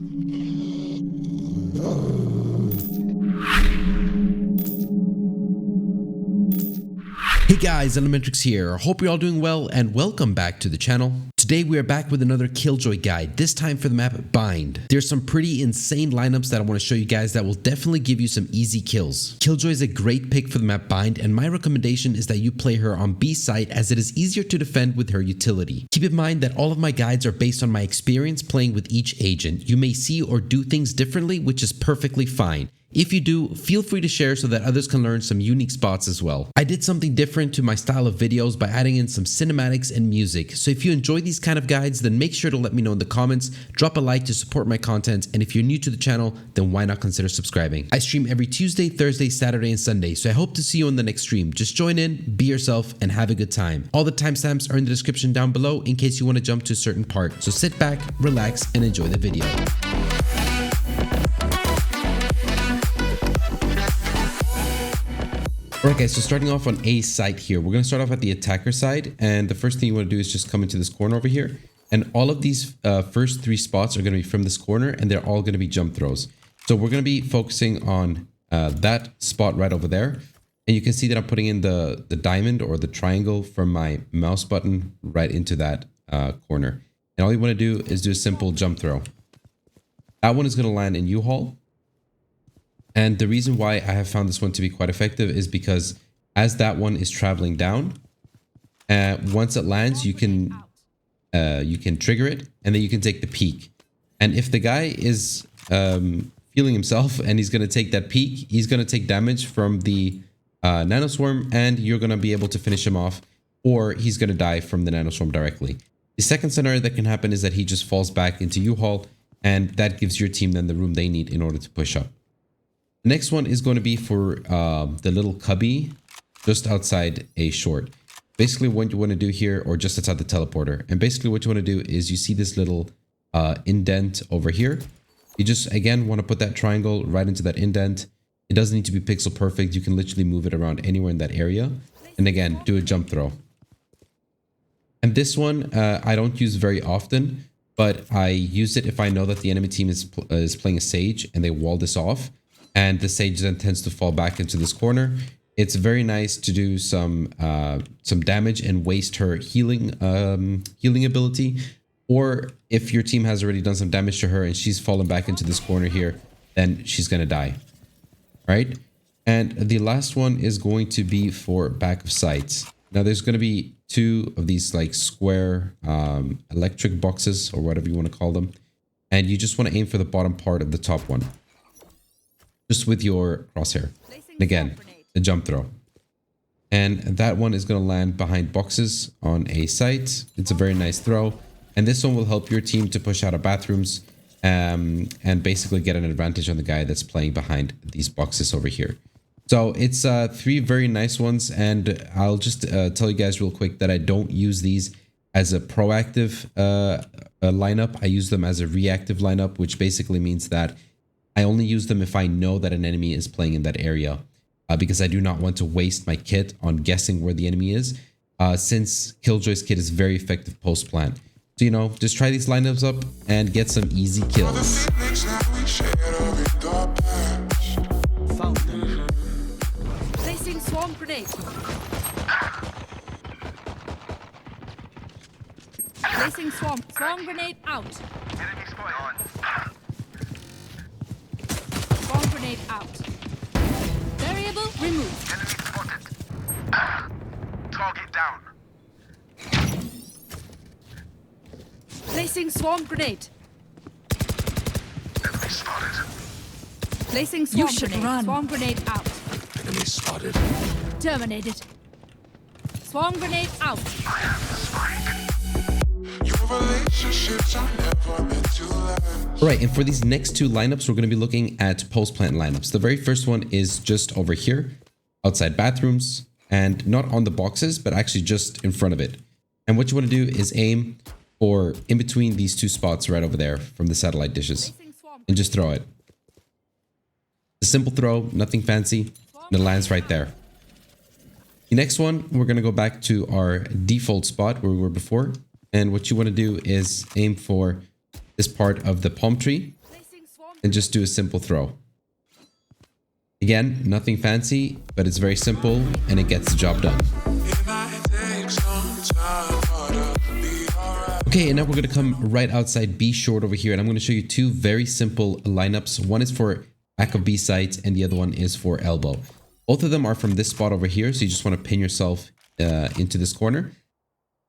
Hey guys, LMNTRIX here. Hope you're all doing well and welcome back to the channel. Today we are back with another Killjoy guide, this time for the map Bind. There's some pretty insane lineups that I want to show you guys that will definitely give you some easy kills. Killjoy is a great pick for the map Bind, and my recommendation is that you play her on B site as it is easier to defend with her utility. Keep in mind that all of my guides are based on my experience playing with each agent. You may see or do things differently, which is perfectly fine. If you do, feel free to share so that others can learn some unique spots as well. I did something different to my style of videos by adding in some cinematics and music. So if you enjoy these kind of guides, then make sure to let me know in the comments, drop a like to support my content, and if you're new to the channel, then why not consider subscribing? I stream every Tuesday, Thursday, Saturday, and Sunday, so I hope to see you on the next stream. Just join in, be yourself, and have a good time. All the timestamps are in the description down below in case you want to jump to a certain part. So sit back, relax, and enjoy the video. Alright guys, so starting off on A site here, we're going to start off at the attacker side, and the first thing you want to do is just come into this corner over here, and all of these first three spots are going to be from this corner, and they're all going to be jump throws. So we're going to be focusing on that spot right over there, and you can see that I'm putting in the diamond or the triangle from my mouse button right into that corner. And all you want to do is do a simple jump throw. That one is going to land in U-Haul. And the reason why I have found this one to be quite effective is because as that one is traveling down, once it lands, you can trigger it, and then you can take the peek. And if the guy is feeling himself and he's going to take that peek, he's going to take damage from the nanoswarm, and you're going to be able to finish him off, or he's going to die from the nanoswarm directly. The second scenario that can happen is that he just falls back into U-Haul, and that gives your team then the room they need in order to push up. The next one is going to be for the little cubby just outside a short. Basically what you want to do here, or just outside the teleporter. And basically what you want to do is you see this little indent over here. You just, again, want to put that triangle right into that indent. It doesn't need to be pixel perfect. You can literally move it around anywhere in that area. And again, do a jump throw. And this one, I don't use very often, but I use it if I know that the enemy team is playing a Sage and they wall this off. And the Sage then tends to fall back into this corner. It's very nice to do some damage and waste her healing ability. Or if your team has already done some damage to her and she's fallen back into this corner here, then she's going to die. All right. And the last one is going to be for back of sights. Now there's going to be two of these like square electric boxes, or whatever you want to call them. And you just want to aim for the bottom part of the top one, just with your crosshair. And again, a jump throw. And that one is going to land behind boxes on a site. It's a very nice throw. And this one will help your team to push out of bathrooms and basically get an advantage on the guy that's playing behind these boxes over here. So it's three very nice ones. And I'll just tell you guys real quick that I don't use these as a proactive lineup. I use them as a reactive lineup, which basically means that I only use them if I know that an enemy is playing in that area, because I do not want to waste my kit on guessing where the enemy is, since Killjoy's kit is very effective post-plant. So, you know, just try these lineups up and get some easy kills. Placing swarm grenade. Placing swarm grenade out. Enemy spotted on. Swarm grenade out. Variable removed. Enemy spotted. Target down. Placing swarm grenade. Enemy spotted. Placing swarm grenade. Swarm grenade out. Enemy spotted. Terminated. Swarm grenade out. I have the spike. Your relationships are never meant to last. Alright, and for these next two lineups, we're going to be looking at post-plant lineups. The very first one is just over here, outside bathrooms, and not on the boxes, but actually just in front of it. And what you want to do is aim for in between these two spots right over there from the satellite dishes, and just throw it. A simple throw, nothing fancy, and it lands right there. The next one, we're going to go back to our default spot where we were before. And what you want to do is aim for this part of the palm tree and just do a simple throw. Again, nothing fancy, but it's very simple and it gets the job done. Okay, and now we're going to come right outside B short over here, and I'm going to show you two very simple lineups. One is for back of B site and the other one is for elbow. Both of them are from this spot over here, so you just want to pin yourself into this corner.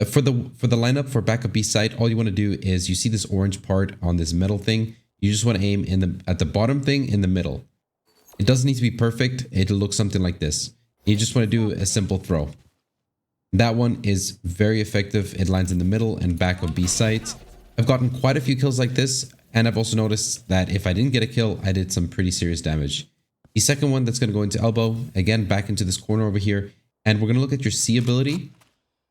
For the lineup for back of B site, all you want to do is you see this orange part on this metal thing. You just want to aim at the bottom thing in the middle. It doesn't need to be perfect. It'll look something like this. You just want to do a simple throw. That one is very effective. It lands in the middle and back of B site. I've gotten quite a few kills like this, and I've also noticed that if I didn't get a kill, I did some pretty serious damage. The second one that's going to go into elbow, again back into this corner over here, and we're going to look at your C ability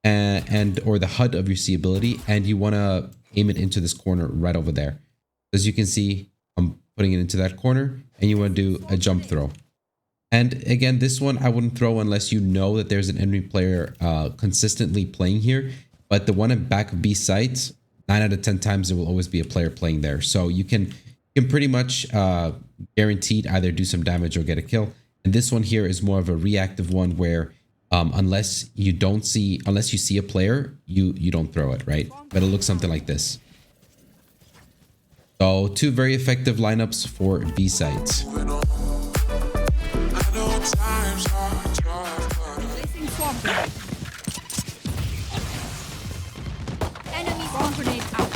or the HUD of your C ability, and you want to aim it into this corner right over there. As you can see, I'm putting it into that corner, and you want to do a jump throw. And again, this one I wouldn't throw unless you know that there's an enemy player consistently playing here. But the one at back of B site, 9 out of 10 times there will always be a player playing there. So you can pretty much guaranteed either do some damage or get a kill. And this one here is more of a reactive one where unless you see a player, you don't throw it, right? But it looks something like this. So two very effective lineups for B sites. Placing swarm grenade. Enemy swarm grenade out.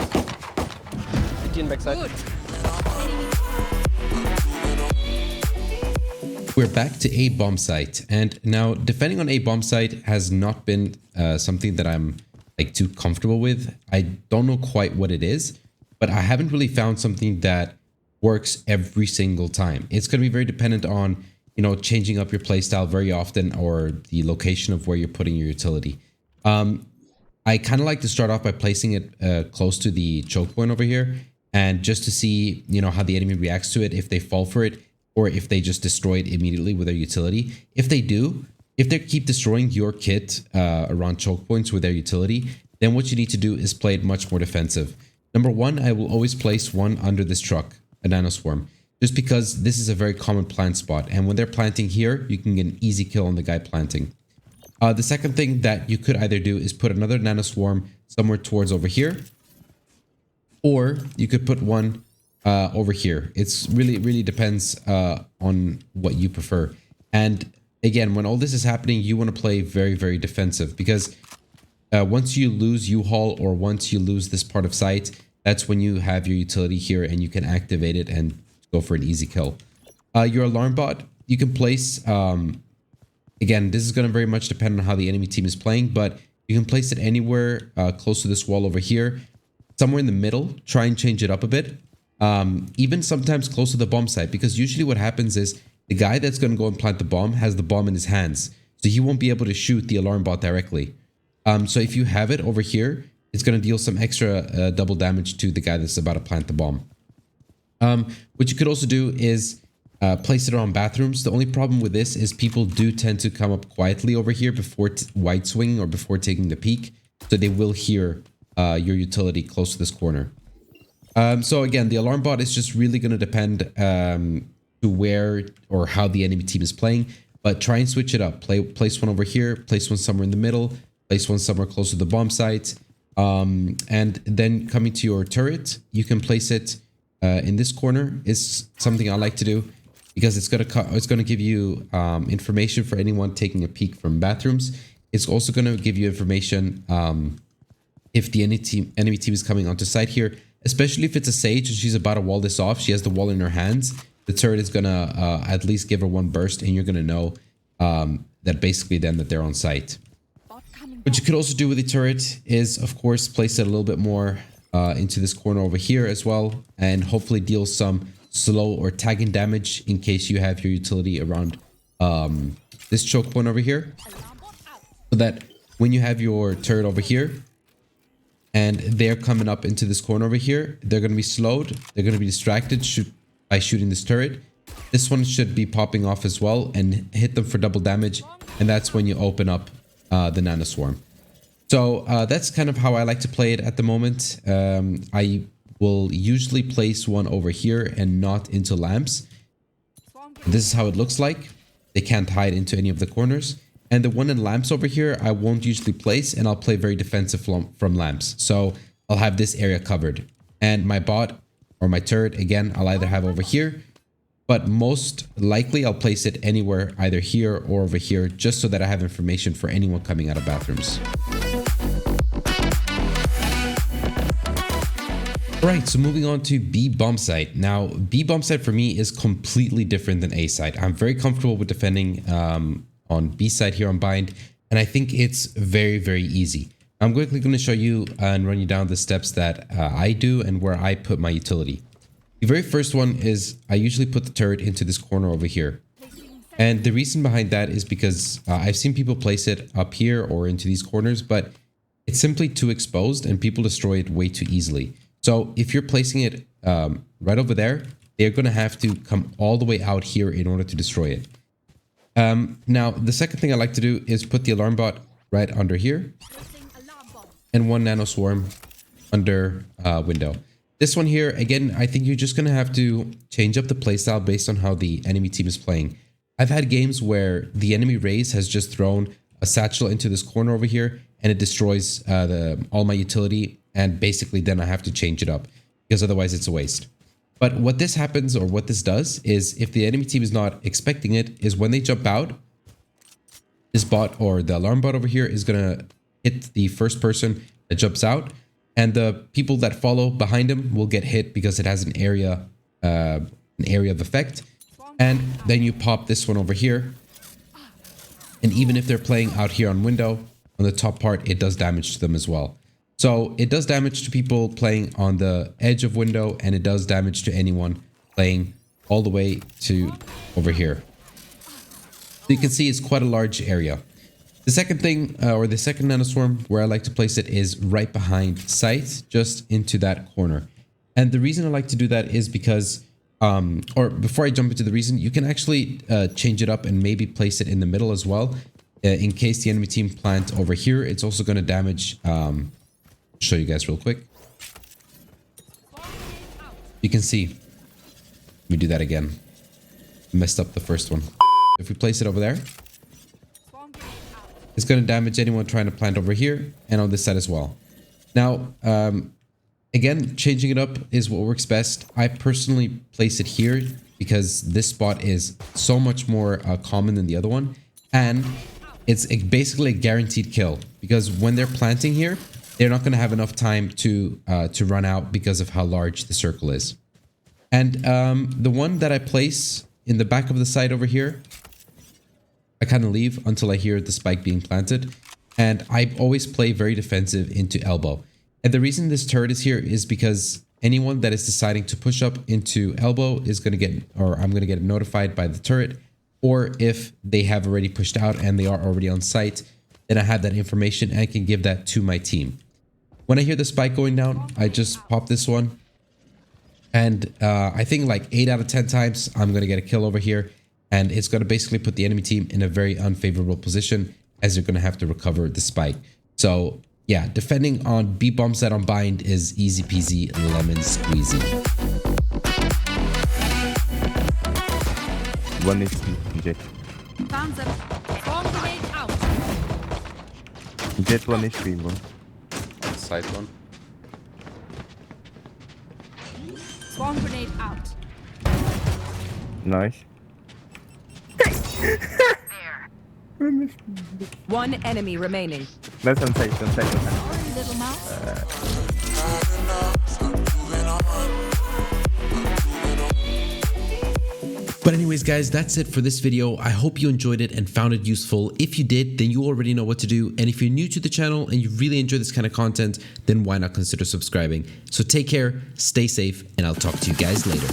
Backside. Good. We're back to A bomb site, and now defending on A bomb site has not been something that I'm like too comfortable with. I don't know quite what it is, but I haven't really found something that works every single time. It's going to be very dependent on, you know, changing up your playstyle very often or the location of where you're putting your utility. I kind of like to start off by placing it close to the choke point over here, and just to see, you know, how the enemy reacts to it, if they fall for it, or if they just destroy it immediately with their utility. If they do, if they keep destroying your kit around choke points with their utility, then what you need to do is play it much more defensive. Number one, I will always place one under this truck, a nanoswarm, just because this is a very common plant spot. And when they're planting here, you can get an easy kill on the guy planting. The second thing that you could either do is put another nanoswarm somewhere towards over here, or you could put one over here. It's really depends on what you prefer. And again, when all this is happening, you want to play very defensive, because once you lose U-Haul or once you lose this part of sight, that's when you have your utility here and you can activate it and go for an easy kill. Your alarm bot, you can place, again, this is going to very much depend on how the enemy team is playing, but you can place it anywhere close to this wall over here, somewhere in the middle. Try and change it up a bit. Even sometimes close to the bomb site, because usually what happens is the guy that's going to go and plant the bomb has the bomb in his hands, so he won't be able to shoot the alarm bot directly. So if you have it over here, it's going to deal some extra double damage to the guy that's about to plant the bomb. What you could also do is place it around bathrooms. The only problem with this is people do tend to come up quietly over here before wide swinging or before taking the peek, so they will hear your utility close to this corner. So again, the alarm bot is just really going to depend to where or how the enemy team is playing, but try and switch it up. Place one over here, place one somewhere in the middle, place one somewhere close to the bomb site, and then coming to your turret, you can place it in this corner. Is something I like to do, because it's going to give you information for anyone taking a peek from bathrooms. It's also going to give you information if the enemy team is coming onto site here. Especially if it's a Sage and she's about to wall this off, she has the wall in her hands, the turret is going to at least give her one burst, and you're going to know that basically then that they're on site. What you could also do with the turret is, of course, place it a little bit more into this corner over here as well, and hopefully deal some slow or tagging damage in case you have your utility around this choke point over here, so that when you have your turret over here, and they're coming up into this corner over here, they're going to be slowed. They're going to be distracted by shooting this turret. This one should be popping off as well and hit them for double damage. And that's when you open up the nanoswarm. So that's kind of how I like to play it at the moment. I will usually place one over here and not into lamps. This is how it looks like. They can't hide into any of the corners. And the one in lamps over here, I won't usually place, and I'll play very defensive from lamps. So I'll have this area covered. And my bot or my turret, again, I'll either have over here, but most likely I'll place it anywhere, either here or over here, just so that I have information for anyone coming out of bathrooms. Alright, so moving on to B bomb site. Now, B bomb site for me is completely different than A site. I'm very comfortable with defending on B side here on bind, and I think it's very, very easy. I'm quickly going to show you and run you down the steps that I do and where I put my utility. The very first one is I usually put the turret into this corner over here. And the reason behind that is because I've seen people place it up here or into these corners, but it's simply too exposed and people destroy it way too easily. So if you're placing it right over there, they're going to have to come all the way out here in order to destroy it. Now, the second thing I like to do is put the alarm bot right under here and one nano swarm under window. This one here, again, I think you're just going to have to change up the playstyle based on how the enemy team is playing. I've had games where the enemy raise has just thrown a satchel into this corner over here and it destroys all my utility, and basically then I have to change it up because otherwise it's a waste. But what this happens, or what this does, is if the enemy team is not expecting it, is when they jump out, this bot or the alarm bot over here is going to hit the first person that jumps out, and the people that follow behind him will get hit because it has an area of effect. And then you pop this one over here, and even if they're playing out here on window, on the top part, it does damage to them as well. So it does damage to people playing on the edge of window, and it does damage to anyone playing all the way to over here. So you can see it's quite a large area. The second thing, or the second nanoswarm where I like to place it, is right behind sight, just into that corner. And the reason I like to do that is because, or before I jump into the reason, you can actually change it up and maybe place it in the middle as well. In case the enemy team plant over here, it's also going to damage... show you guys real quick. You can see. Let me do that again. Messed up the first one. If we place it over there, it's going to damage anyone trying to plant over here and on this side as well. Now, again, changing it up is what works best. I personally place it here because this spot is so much more common than the other one, and it's basically a guaranteed kill because when they're planting here, they're not going to have enough time to run out because of how large the circle is. And the one that I place in the back of the site over here, I kind of leave until I hear the spike being planted. And I always play very defensive into elbow. And the reason this turret is here is because anyone that is deciding to push up into elbow is going to get, or I'm going to get notified by the turret. Or if they have already pushed out and they are already on site, then I have that information and I can give that to my team. When I hear the spike going down, I just pop this one. And I think like 8 out of 10 times, I'm going to get a kill over here. And it's going to basically put the enemy team in a very unfavorable position as they're going to have to recover the spike. So yeah, defending on B bomb set on bind is easy peasy lemon squeezy. One is jet. Found them. Bomb grenade out. Jet 1 HP, bro. Side one. Swarm grenade out. Nice. One enemy remaining. That's on side, on side, on side. Sorry, little mouse. But anyways, guys, that's it for this video. I hope you enjoyed it and found it useful. If you did, then you already know what to do. And if you're new to the channel and you really enjoy this kind of content, then why not consider subscribing? So take care, stay safe, and I'll talk to you guys later.